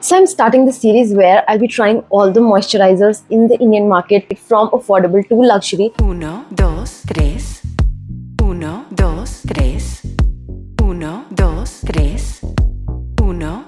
So I'm starting the series where I'll be trying all the moisturizers in the Indian market from affordable to luxury. Uno, dos, tres. Uno, dos, tres. Uno, dos, tres. Uno,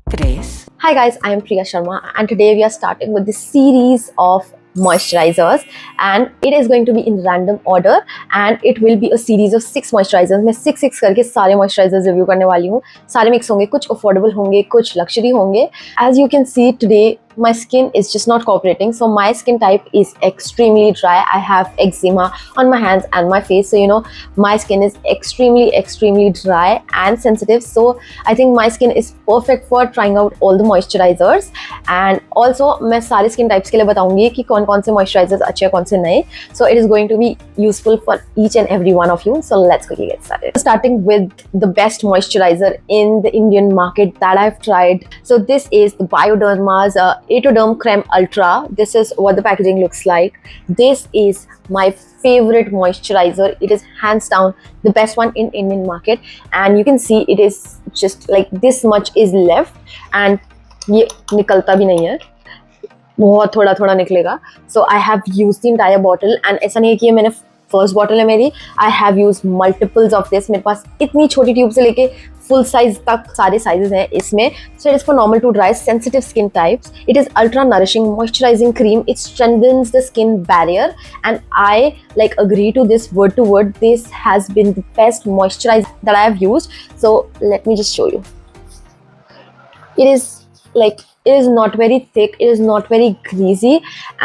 tres. Hi guys, I am Priya Sharma and today we are starting with this series of moisturizers and it is going to be in random order and it will be a series of 6 moisturizers. मैं 6 करके सारे moisturizers review करने वाली हूँ. सारे mix होंगे, कुछ affordable होंगे, कुछ लग्जरी होंगे. As you can see today my skin is just not cooperating, so my skin type is extremely dry. I have eczema on my hands and my face, so you know my skin is extremely dry and sensitive, so I think my skin is perfect for trying out all the moisturizers. And also मैं सारे skin types के लिए बताऊंगी कि कौन कौन से moisturizers अच्छे हैं, कौन से नहीं. So it is going to be useful for each and every one of you. So let's quickly get started. Starting with the best moisturizer in the Indian market that I've tried. So this is the Bioderma's Atoderm Creme Ultra. This is what the packaging looks like. This is my favorite moisturizer. It is hands down the best one in Indian market, and you can see it is just like this much is left, and ये निकलता भी नहीं है, बहुत थोड़ा थोड़ा निकलेगा. So I have used the entire bottle and ऐसा नहीं है कि ये मैंने फर्स्ट बॉटल है मेरी. I have use multiples of this. मेरे पास इतनी छोटी ट्यूब से लेके फुल साइज तक सारे साइजेस हैं इसमें. So it is for normal to dry sensitive skin types. It is ultra nourishing moisturising cream. It strengthens the skin barrier and I like agree to this word to word. This has been the best moisturizer that I have used. So let me just show you. It is not very thick, it is not very greasy,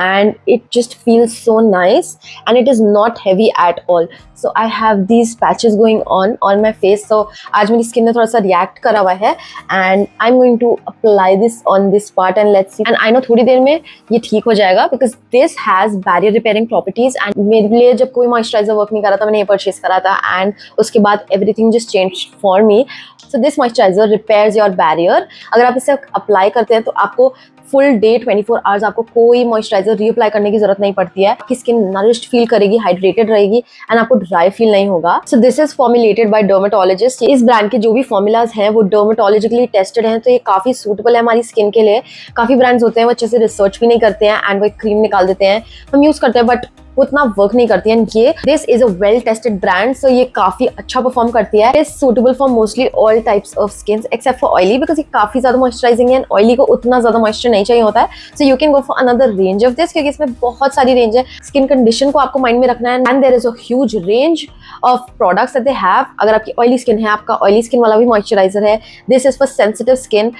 and it just feels so nice, and it is not heavy at all. So I have these patches going on my face. So आज मेरी skin ने थोड़ा सा react करा हुआ है and I'm going to apply this on this part and let's see. And I know थोड़ी देर में ये ठीक हो जाएगा because this has barrier repairing properties. And मेरे लिए जब कोई moisturizer work नहीं कर रहा था मैंने ये purchase करा था and उसके बाद everything just changed for me. So this moisturizer repairs your barrier. अगर आप इसे अप्लाई करते हैं तो आपको फुल डे 24 आवर्स आपको कोई मॉइस्चराइजर रीअप्लाई करने की जरूरत नहीं पड़ती है. आपकी स्किन नरिश्ड फील करेगी, हाइड्रेटेड रहेगी एंड आपको ड्राई फील नहीं होगा. सो this is formulated bye dermatologist. इस ब्रांड के जो भी फॉर्मूलाज हैं वो डर्मेटोलॉजिकली टेस्टेड हैं, तो ये काफी सूटेबल है हमारी स्किन के लिए. काफी ब्रांड्स होते हैं वो अच्छे से रिसर्च भी नहीं करते हैं एंड वो क्रीम निकाल देते हैं, हम यूज करते हैं बट उतना वर्क नहीं करती है. ये this is a well tested brand, so ये काफी अच्छा परफॉर्म करती है. Is suitable for mostly all types of skin except for oily because ये काफी ज्यादा मॉइस्चराइजिंग है एंड ऑयली को उतना ज्यादा मॉइस्चर नहीं चाहिए होता है. So you can go for another range of this क्योंकि इसमें बहुत सारी रेंज है. स्किन कंडीशन को आपको माइंड में रखना है and there is a huge range of products that they have. अगर आपकी ऑयली स्किन है, आपका ऑयली स्किन वाला भी मॉइस्चराइजर है. This is for sensitive skin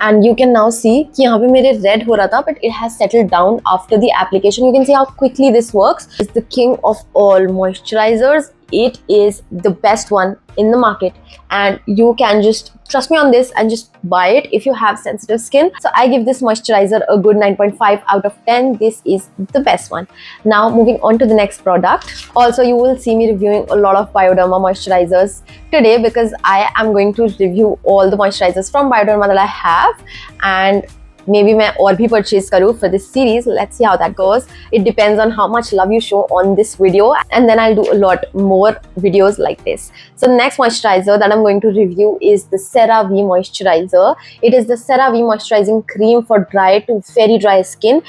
and you can now see कि यहाँ पे मेरे रेड हो रहा था but it has settled down after the application. You can see how quickly this works. Is the king of all moisturizers. It is the best one in the market and you can just trust me on this and just buy it if you have sensitive skin. So I give this moisturizer a good 9.5 out of 10. This is the best one. Now moving on to the next product. Also you will see me reviewing a lot of Bioderma moisturizers today because I am going to review all the moisturizers from Bioderma that I have and maybe मैं और भी purchase करूँ for this series. Let's see how that goes. It depends on how much love you show on this video and then I'll do a lot more videos like this. So next moisturizer that I'm going to review is the CeraVe moisturizer. It is the CeraVe moisturizing cream for dry to very dry skin.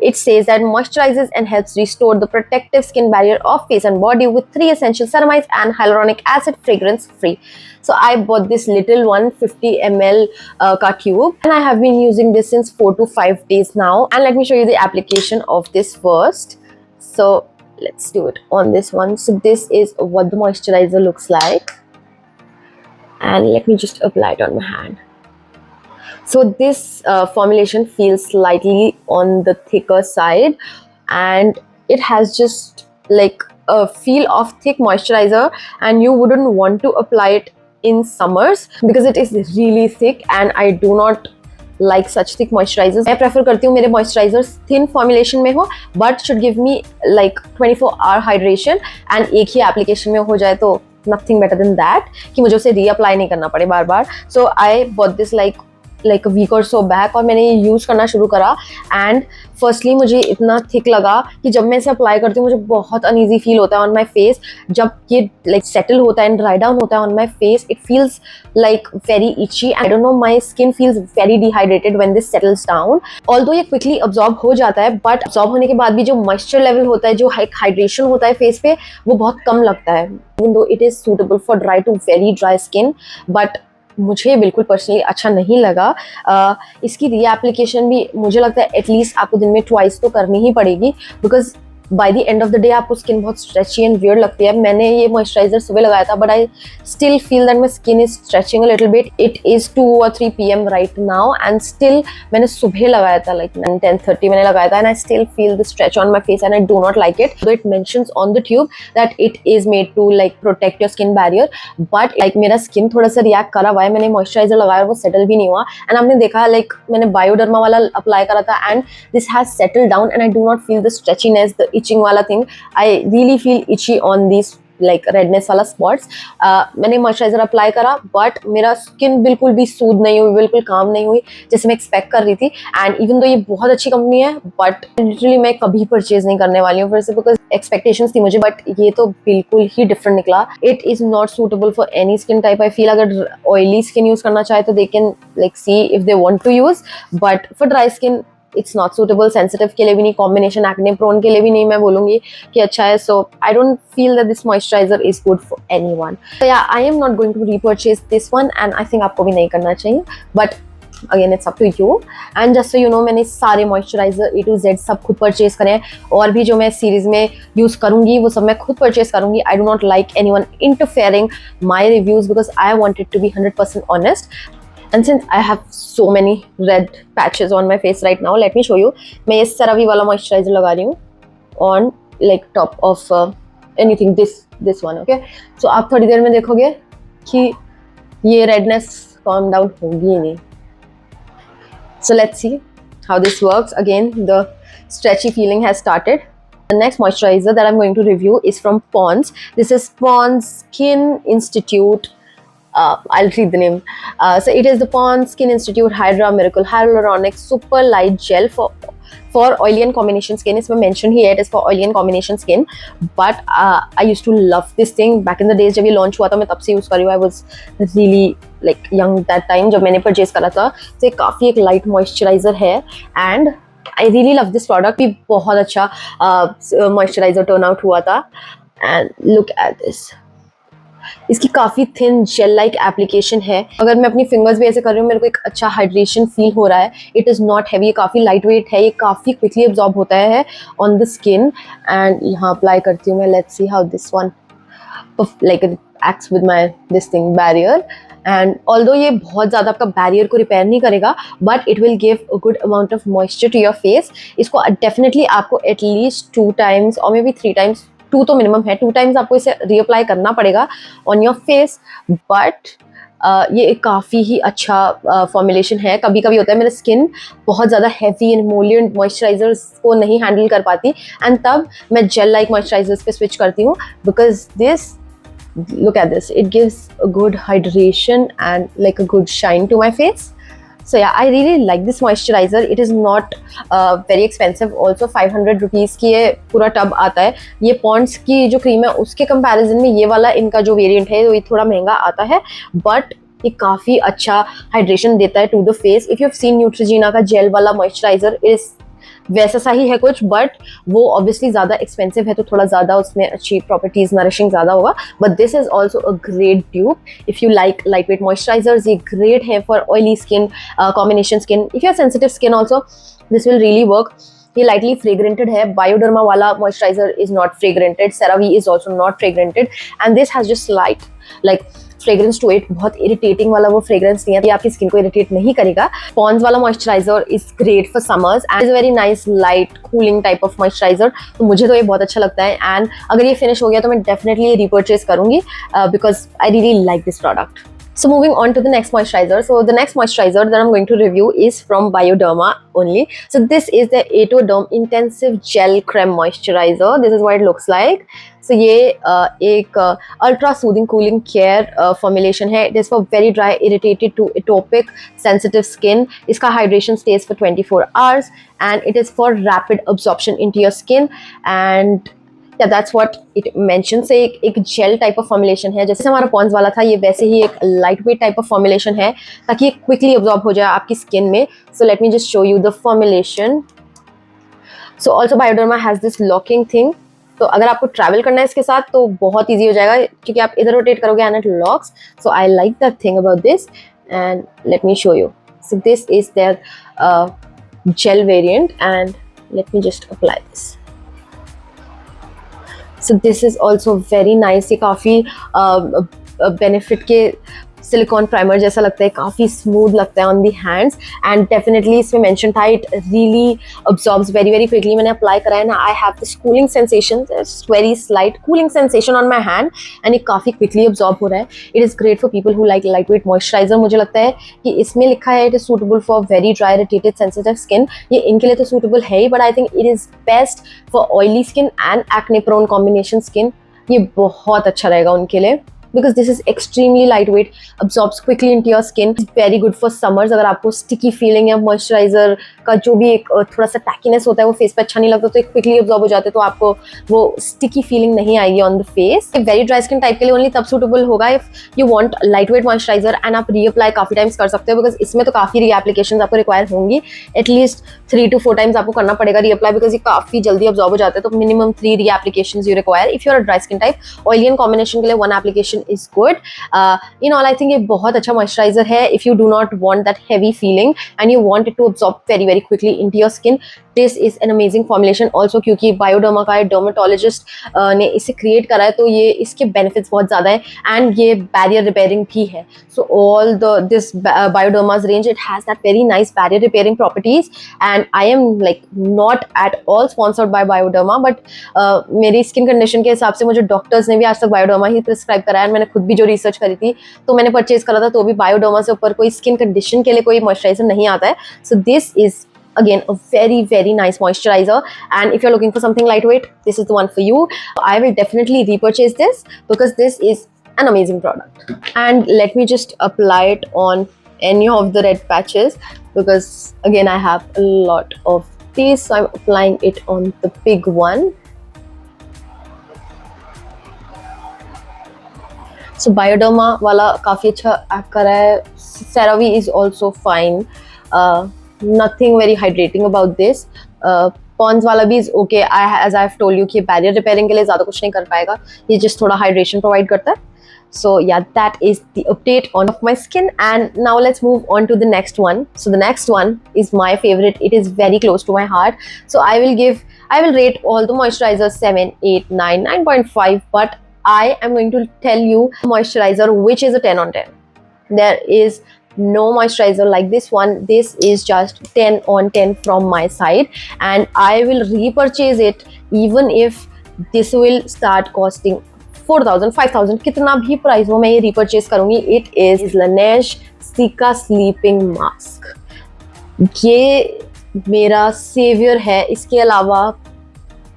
It says that moisturizes and helps restore the protective skin barrier of face and body with 3 essential ceramides and hyaluronic acid, fragrance free. So I bought this little one 50 ml ka tube and I have been using this since 4 to 5 days now. And let me show you the application of this first. So let's do it on this one. So this is what the moisturizer looks like and let me just apply it on my hand. So this formulation feels slightly on the thicker side and it has just like a feel of thick moisturizer and you wouldn't want to apply it in summers because it is really thick and I do not like such thick moisturizers. मैं prefer करती हूँ मेरे moisturizers thin formulation में हो but should give me like 24-hour hydration and एक ही application में हो जाए तो nothing better than that कि मुझे उसे reapply नहीं करना पड़े बार बार. So I bought this like like week और सो बैक और मैंने ये यूज़ करना शुरू करा एंड फर्स्टली मुझे इतना थिक लगा कि जब मैं इसे अप्लाई करती हूँ मुझे बहुत अनईजी फील होता है ऑन माई फेस. जब ये लाइक सेटल होता है एंड ड्राई डाउन होता है on my face, it feels like very itchy. I don't know, my skin feels very dehydrated when this settles down. Although ये quickly absorb हो जाता है, बट अब्जॉर्ब होने के बाद भी जो मॉइस्चर लेवल होता है, जो हाइड्रेशन होता है फेस पे, वो बहुत कम लगता है. Even though it is suitable for dry to very dry skin, but मुझे बिल्कुल पर्सनली अच्छा नहीं लगा. इसकी रीएप्लीकेशन भी मुझे लगता है एटलीस्ट आपको दिन में ट्वाइस तो करनी ही पड़ेगी, because by the end of the day आपको स्किन बहुत स्ट्रेची एंड वियर्ड लगती है. मैंने ये मॉइस्चराइजर सुबह लगाया था, but I still feel that my skin is stretching a little bit. It is 2 or 3 PM right now and still मैंने सुबह लगाया था, लाइक 10:30 मैंने लगाया था, and I still feel the stretch on my face and I do not like it. So it mentions on the tube that it is made to like protect your skin barrier, but like मेरा skin थोड़ा सा react करा हुआ है. मैंने moisturiser लगाया और वो सेटल भी नहीं हुआ, एंड आपने देखा लाइक मैंने बायोडर्मा वाला अप्लाई करा था and this has settled down and I do not feel the stretchiness, the itching वाला thing. I really feel itchy on these like redness वाला spots. मैंने मॉइस्चराइजर अप्लाई करा, बट मेरा स्किन बिल्कुल भी सूद नहीं हुई, बिल्कुल काम नहीं हुई जैसे मैं एक्सपेक्ट कर रही थी. एंड इवन दो ये बहुत अच्छी कंपनी है, बट लिटरली मैं कभी परचेज नहीं करने वाली हूँ फिर से, बिकॉज एक्सपेक्टेशंस थी मुझे, बट ये तो बिल्कुल ही डिफरेंट निकला. It is not suitable for any skin type. I feel अगर ऑयली स्किन यूज करना चाहे तो they can like see if they want to use, but for dry skin it's not suitable. Sensitive के लिए भी नहीं, combination acne prone के लिए भी नहीं मैं बोलूंगी कि अच्छा है. So I don't feel that this moisturiser is good for anyone. So yeah I am not going to repurchase this one and I think आपको भी नहीं करना चाहिए, but again it's up to you. And just so you know, मैंने सारे moisturiser A to Z सब खुद purchase करे हैं, और भी जो मैं सीरीज में यूज करूंगी वो सब मैं खुद परचेज करूंगी. I do not like anyone interfering my reviews because I wanted to be 100% honest. And since I have so many red patches on my face right now, let me show you. मैं ये CeraVe वाला moisturizer लगा रही हूँ on like top of anything, this one, okay? So आप थोड़ी देर में देखोगे कि ये redness calm down होगी ही नहीं. So let's see how this works. Again, the stretchy feeling has started. The next moisturizer that I'm going to review is from Pond's. This is Pond's Skin Institute. I'll read the name. So it is the Pond's Skin Institute Hydra Miracle Hyaluronic Super Light Gel for oily and combination skin. इसमें mention ही है, it is for oily and combination skin. But I used to love this thing back in the days. जब ये launch हुआ था मैं तब से use कर रही हूँ. I was really like young that time जब मैंने purchase करा था. तो ये काफ़ी एक light moisturizer है and I really love this product. भी बहुत अच्छा moisturizer turn out हुआ था. And look at this. इसकी काफ़ी थिन जेल लाइक एप्लीकेशन है. अगर मैं अपनी फिंगर्स भी ऐसे कर रही हूँ मेरे को एक अच्छा हाइड्रेशन फील हो रहा है. इट इज़ नॉट हैवी, ये काफ़ी लाइट वेट है, ये काफ़ी क्विकली एब्जॉर्ब होता है ऑन द स्किन. एंड यहाँ अप्लाई करती हूँ मैं. Let's see how this one like acts with my this thing barrier. And although ये बहुत ज़्यादा आपका बैरियर को रिपेयर नहीं करेगा, but it will give a good amount of moisture to your face. इसको डेफिनेटली आपको एटलीस्ट 2 times और मे बी 3 times, 2 तो मिनिमम है, 2 times आपको इसे रीअप्लाई करना पड़ेगा ऑन योर फेस. बट ये काफ़ी ही अच्छा फॉर्मुलेशन है. कभी कभी होता है मेरा स्किन बहुत ज़्यादा हैवी एंड मोलिएंट मॉइस्चराइजर्स को नहीं हैंडल कर पाती, एंड तब मैं जेल लाइक मॉइस्चराइजर्स पे स्विच करती हूँ, because this, look at this, it gives a good hydration and like a good shine to my face. So yeah, I really like this moisturizer. It is not very expensive also. 500 rupees की ये पूरा tub आता है. ये Pond's की जो cream है उसके कंपैरिजन में ये वाला इनका जो वेरिएंट है ये थोड़ा महंगा आता है, बट ये काफ़ी अच्छा हाइड्रेशन देता है to the face. If you have seen Neutrogena का जेल वाला मॉइस्चराइजर, इज वैसा सा ही है कुछ, बट वो ऑब्वियसली ज़्यादा एक्सपेंसिव है तो थोड़ा ज़्यादा उसमें अच्छी प्रॉपर्टीज नरिशिंग ज़्यादा होगा. But this is also a great tube if you like light weight moisturisers. ये ग्रेट है for oily skin, combination skin. If you are sensitive skin also this will really work. ये lightly fragranced है. Bioderma वाला moisturiser is not fragranced. CeraVe is also not fragranced and this has just like fragrance to it. बहुत irritating वाला वो fragrance नहीं है, ये आपकी स्किन को इरिटेट नहीं करेगा. Pond's वाला moisturiser is great for summers and is a very nice light cooling type of moisturiser. तो मुझे तो ये बहुत अच्छा लगता है एंड अगर ये फिनिश हो गया तो मैं डेफिनेटली ये रीपर्चेज करूंगी because I really like this product. So moving on to the next moisturizer. So the next moisturizer that I'm going to review is from Bioderma only. So this is the Atoderm Intensive Gel Creme Moisturizer. This is what it looks like. So ये एक ultra soothing cooling care formulation है. It is for very dry, irritated to atopic sensitive skin. इसका hydration stays for 24 hours and it is for rapid absorption into your skin. And yeah, that's what it mentions. एक jail type of formulation है, जैसे हमारा Pond's वाला था, ये वैसे ही एक light weight type of formulation है ताकि ये क्विकली अब्जॉर्ब हो जाए आपकी स्किन में. So let me just show you the formulation. So also Bioderma has this locking thing. तो अगर आपको ट्रैवल करना है इसके साथ तो बहुत ईजी हो जाएगा क्योंकि आप इधर रोटेट करोगे and it locks. So I like that thing about this and let me show you. So this is their gel variant and let me just apply this. So this is also very nice. ये काफ़ी benefit के silicon primer जैसा लगता है, काफ़ी smooth लगता है on the hands and definitely इसमें मेंशन था it really absorbs very very quickly. मैंने अप्लाई करा है ना, I have this cooling sensation, very slight cooling sensation on my hand and ये काफ़ी क्विकली अब्जॉर्ब हो रहा है. It is great for people who like light wait moisturiser. मुझे लगता है कि इसमें लिखा है it is suitable for very dry irritated sensitive skin. ये इनके लिए तो सूटेबल है ही, but I think it is best for oily skin and acne prone combination skin. ये बहुत अच्छा रहेगा उनके लिए because this is extremely lightweight, absorbs quickly into your skin. It's very good for summers. अगर आपको sticky feeling या moisturizer का जो भी एक थोड़ा सा tackiness होता है वो फेस पे अच्छा नहीं लगता तो एक quickly absorb हो जाते, तो आपको वो sticky feeling नहीं आएगी on the face. very dry skin type के लिए only तब suitable होगा if you want lightweight moisturizer and आप reapply काफ़ी times कर सकते हो because इसमें तो काफ़ी reapplications आपको require होंगी. at least 3 to 4 times आपको करना पड़ेगा reapply because ये काफ़ी जल्दी absorb हो जाते हैं, तो minimum 3 reapplications you require. if you are a dry skin type, oily and combination के लिए 1 application is good. In all, I think ये बहुत अच्छा moisturizer है. If you do not want that heavy feeling and you want it to absorb very very quickly into your skin, this is an amazing formulation. Also क्योंकि Bioderma का dermatologist ने इसे create करा है तो ये इसके benefits बहुत ज़्यादा है and ये barrier repairing भी है. So all this Bioderma's range, it has that very nice barrier repairing properties and I am like not at all sponsored by Bioderma, but मेरी skin condition के हिसाब से मुझे डॉक्टर्स ने भी आज तक Bioderma ही प्रिस्क्राइब करा है. मैंने खुद भी जो रिसर्च करी थी तो मैंने परचेज करा था तो भी Bioderma से ऊपर कोई स्किन कंडीशन के लिए कोई मॉइस्चराइजर नहीं आता है. सो this is again a very very nice moisturizer and if you're looking for something lightweight, this is the one for you. I will definitely repurchase this because this is an amazing product. And let me just apply it on any of the red patches because again I have a lot of these, so I'm applying it on the big one. So Bioderma वाला काफ़ी अच्छा act कर रहा है. CeraVe is also fine. Nothing very hydrating about this. Pond's वाला भी is okay. As I've told you कि barrier repairing के लिए ज़्यादा कुछ नहीं कर पाएगा, ये just थोड़ा hydration provide करता है. So yeah, that is the update on my skin. And now let's move on to the next one. So the next one is my favorite. It is very close to my heart. So I will rate all the moisturizers 7, 8, 9, 9.5. But I am going to tell you a moisturizer which is a 10 on 10. There is no moisturizer like this one. This is just 10 on 10 from my side and I will repurchase it even if this will start costing 4,000, 5,000, कितना भी price हो मैं ये repurchase करूँगी. It is Laneige Cica Sleeping Mask. ये मेरा savior है. इसके अलावा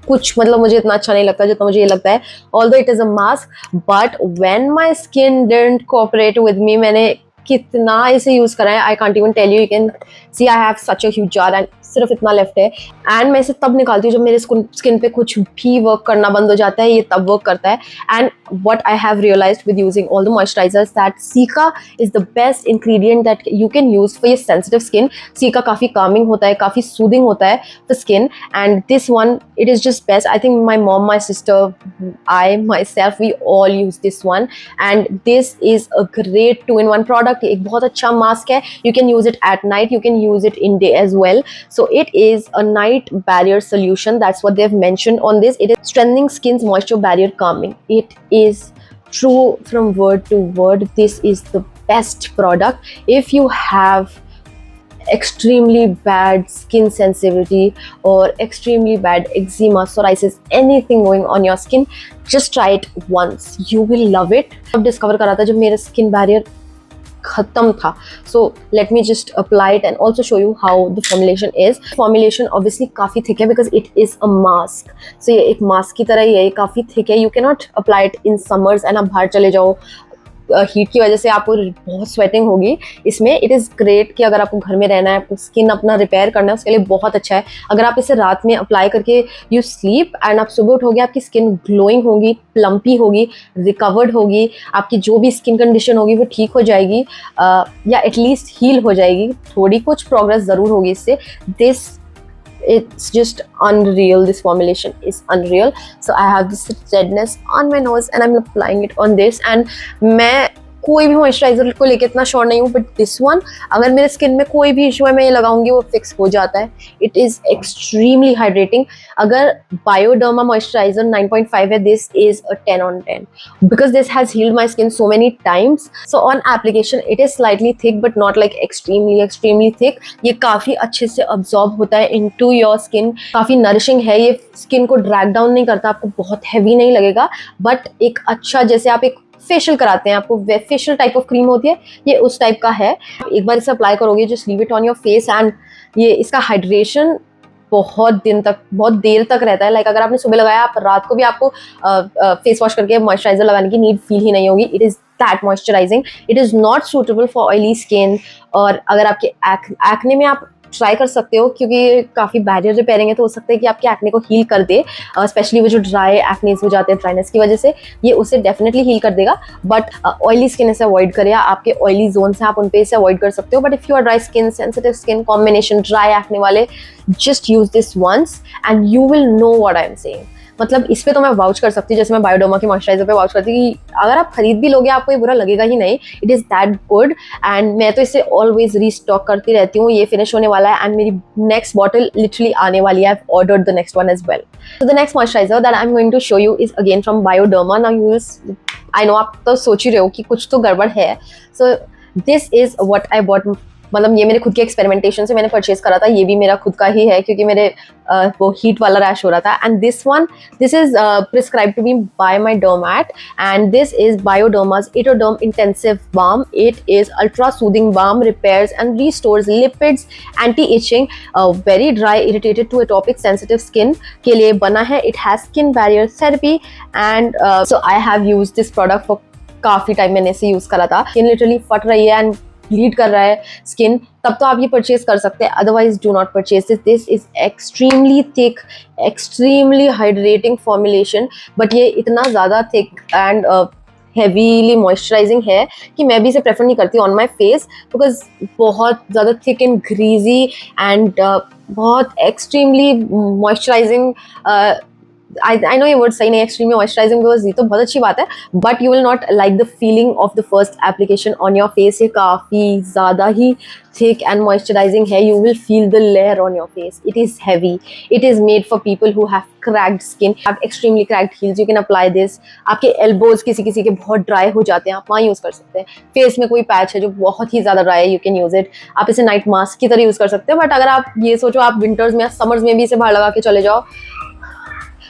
कुछ मतलब मुझे इतना अच्छा नहीं लगता जितना मुझे ये लगता है. Although it is a mask, but when my skin didn't cooperate with me, मैंने कितना इसे यूज करा है, I can't even tell you. You can see I have such a huge jar and सिर्फ इतना लेफ्ट है एंड मैं इसे तब निकालती हूँ जब मेरे स्किन पे कुछ भी वर्क करना बंद हो जाता है. ये तब वर्क करता है. And what I have realized with using all the moisturizers that Cica is the best ingredient that you can use for your sensitive skin. Cica काफ़ी calming होता है, काफ़ी soothing होता है the skin, and this one it is just best. I think my mom, my sister, I myself, we all use this one, and this is a great 2-in-1 product. एक बहुत अच्छा mask है. You can use it at night, you can use it in day as well. So it is a night barrier solution. That's what they've mentioned on this. It is strengthening skin's moisture barrier calming. It is true from word to word. This is the best product. If you have extremely bad skin sensitivity or extremely bad eczema, psoriasis, anything going on your skin, just try it once. You will love it. अब discover करा था जब मेरा skin barrier खत्म था. So let me just apply it and also show you how the formulation is. Formulation obviously काफ़ी thick है because it is a mask. So ये एक mask की तरह ही है, ये काफ़ी thick है. You cannot apply it in summers and आप बाहर चले जाओ हीट की वजह से आपको बहुत स्वेटिंग होगी इसमें. इट इज़ ग्रेट कि अगर आपको घर में रहना है, स्किन अपना रिपेयर करना है, उसके लिए बहुत अच्छा है. अगर आप इसे रात में अप्लाई करके यू स्लीप एंड आप सुबह उठोगे, आपकी स्किन ग्लोइंग होगी, प्लम्पी होगी, रिकवर्ड होगी, आपकी जो भी स्किन कंडीशन होगी वो ठीक हो जाएगी या एटलीस्ट हील हो जाएगी. थोड़ी कुछ प्रोग्रेस ज़रूर होगी इससे. It's just unreal. This formulation is unreal. So I have this redness on my nose and I'm applying it on this. And मैं कोई भी मॉइस्चराइजर को लेके इतना श्योर नहीं हूँ, बट दिस वन अगर मेरे स्किन में कोई भी इशू है मैं ये लगाऊंगी वो फिक्स हो जाता है. It is extremely hydrating. अगर बायोडर्मा मॉइस्चराइजर 9.5 है, this is a 10 on 10 because this has healed my skin so many times. So on application it is slightly thick but not like extremely thick. ये काफ़ी अच्छे से absorb होता है into your skin. काफ़ी nourishing है. ये skin को ड्रैग डाउन नहीं करता, आपको बहुत हैवी नहीं लगेगा, बट एक अच्छा जैसे आप एक फेशियल कराते हैं, आपको फेशियल टाइप ऑफ क्रीम होती है, ये उस टाइप का है. एक बार इसे अप्लाई करोगे, just leave it on your face and ये इसका हाइड्रेशन बहुत देर तक रहता है. लाइक अगर आपने सुबह लगाया, आप रात को भी आपको फेस वॉश करके मॉइस्चराइजर लगाने की नीड फील ही नहीं होगी. It is that moisturising. It is not suitable for oily skin. और अगर आपके एक्ने में आप ट्राई कर सकते हो क्योंकि काफ़ी बैरियर रिपेयरिंग है, तो हो सकता है कि आपके एक्ने को हील कर दे. स्पेशली वो जो ड्राई एक्नेस हो जाते हैं ड्राइनेस की वजह से, ये उसे डेफिनेटली हील कर देगा. बट ऑयली स्किन इसे अवॉइड करें. आपके ऑयली जोन से आप उन पे इसे अवॉइड कर सकते हो. But if you are dry skin, sensitive skin combination, dry acne वाले, just use this once and you will know what I am saying. मतलब इस पे तो मैं वाउच कर सकती हूँ, जैसे मैं बायोडर्मा के मॉइस्चराइजर पे वाउच करती हूँ कि अगर आप खरीद भी लोगे आपको ये बुरा लगेगा ही नहीं. It is that good and मैं तो इसे ऑलवेज रीस्टॉक करती रहती हूँ. ये फिनिश होने वाला है एंड मेरी नेक्स्ट बॉटल लिटरली आने वाली है. I have ordered the next one as well. So the next moisturiser that I am going to show you is again from Bioderma. Now you will, I know आप तो सोच ही रहे हो कि कुछ तो गड़बड़ है. सो this is what I bought. मतलब ये मेरे खुद के एक्सपेरिमेंटेशन से मैंने परचेज करा था. ये भी मेरा खुद का ही है क्योंकि मेरे वो हीट वाला रैश हो रहा था. And this is prescribe to me by my dermat and this is Bioderma's Etoderm Intensive Balm. It is ultra soothing balm, repairs and restores lipids, anti-itching, very dry, irritated to atopic sensitive skin के लिए बना है. It has skin barrier therapy and so I have used this product for काफ़ी time. मैंने इसे use करा था. Skin literally फट रही है एंड लीड कर रहा है स्किन, तब तो आप ये परचेज कर सकते हैं. Otherwise do not purchase this. This is extremely thick, extremely hydrating formulation. But ये इतना ज़्यादा थिक एंड हेवीली मॉइस्चराइजिंग है कि मैं भी इसे प्रेफर नहीं करती ऑन माई फेस बिकॉज बहुत ज़्यादा थिक एंड ग्रीजी एंड बहुत एक्सट्रीमली मॉइस्चराइजिंग. I know ये वर्ड सही नहीं है, एक्सट्रीमली मॉइस्चराइजिंग, बिकॉज ये तो बहुत अच्छी बात है, but you will not like the feeling of the first application on your face. ये काफ़ी ज़्यादा ही thick and moisturizing है. You will feel the layer on your face. It is heavy. It is made for people who have cracked skin, have extremely cracked heels. You can apply this. आपके elbows किसी के बहुत dry हो जाते हैं, आप वहाँ यूज़ कर सकते हैं. फेस में कोई पैच है जो बहुत ही ज़्यादा ड्राई है, यू कैन यूज़ इट. आप इसे नाइट मास्क की तरह यूज़ कर सकते हैं. बट अगर आप ये सोचो आप विंटर्स में या समर्स में भी इसे बाहर लगा के चले जाओ,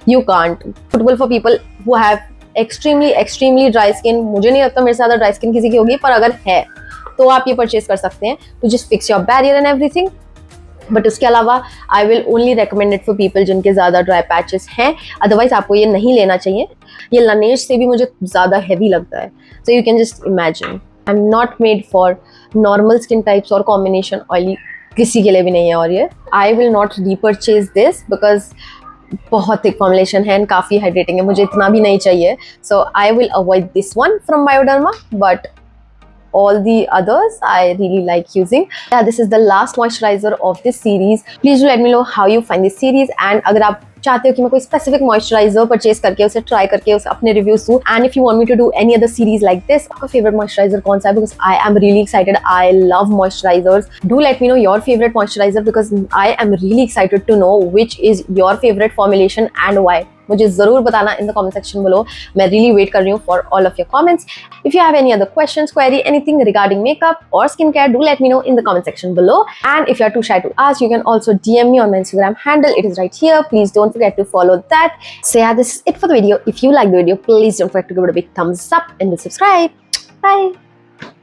you can't. Suitable for people who have extremely dry skin. मुझे नहीं लगता मेरे से ज़्यादा ड्राई स्किन किसी की होगी, पर अगर है तो आप ये परचेज कर सकते हैं to just fix your barrier and everything. But उसके अलावा I will only recommend it for people जिनके ज़्यादा ड्राई पैचेस हैं. अदरवाइज आपको ये नहीं लेना चाहिए. ये Laneige से भी मुझे ज़्यादा हैवी लगता है. So you can just imagine, I am not made for normal skin types और कॉम्बिनेशन ऑयली, किसी के लिए भी नहीं है. और ये I will not repurchase this because बहुत थिक फॉर्मुलेशन है एंड काफ़ी हाइड्रेटिंग है, मुझे इतना भी नहीं चाहिए. So I will avoid this one from Bioderma, but all the others I really like using. Yeah, this is the last moisturizer of this series. Please do let me know how you find this series, and अगर आप चाहते हो कि मैं कोई specific moisturiser purchase करके उसे try करके उसे अपने रिव्यूज दूँ, and if you want me to do any other series like this, आपका फेवरेट मॉइस्चराइजर कौन सा है? Because I am really excited. I love moisturisers. Do let me know your favourite moisturiser because I am really excited to know which is your favourite formulation and why. मुझे ज़रूर बताना in the comment section below. मैं really wait कर रही हूँ for all of your comments. If you have any other questions, query, anything regarding makeup और skin care, do let me know in the comment section below. And if you are too shy to ask, you can also DM me on my Instagram handle. It is right here. Please don't forget to follow that. So yeah, this is it for the video. If you like the video, please don't forget to give it a big thumbs up and subscribe. Bye.